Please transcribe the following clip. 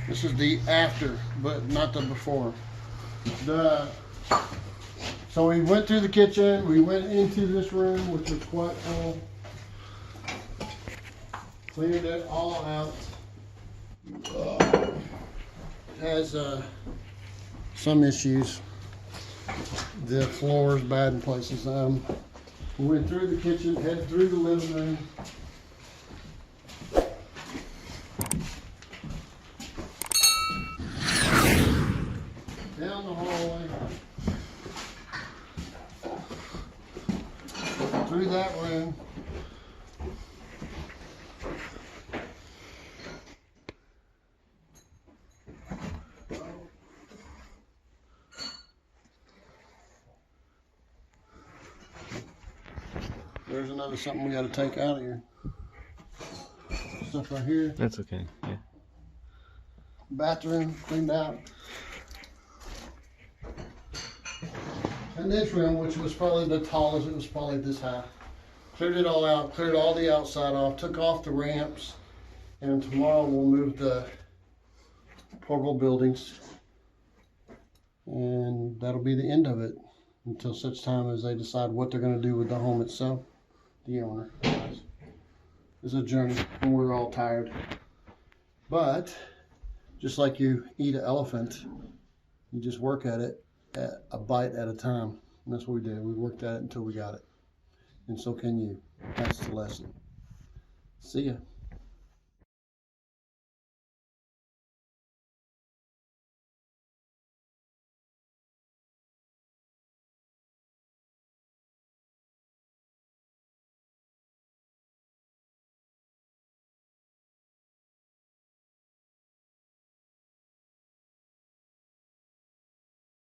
This is the after, but not the before. So we went through the kitchen, we went into this room, which was quite full. Cleared it all out. Has some issues. The floor is bad in places. We went through the kitchen, headed through the living room. Down the hallway. Through that room. There's another something we got to take out of here. Stuff right here. That's okay. Yeah. Bathroom cleaned out. And this room, which was probably the tallest, it was probably this high. Cleared it all out, cleared all the outside off, took off the ramps, and tomorrow we'll move the portable buildings. And that'll be the end of it until such time as they decide what they're going to do with the home itself. The owner. It's a journey, and we're all tired. But just like you eat an elephant, you just work at it a bite at a time. And that's what we did. We worked at it until we got it. And so can you. That's the lesson. See ya.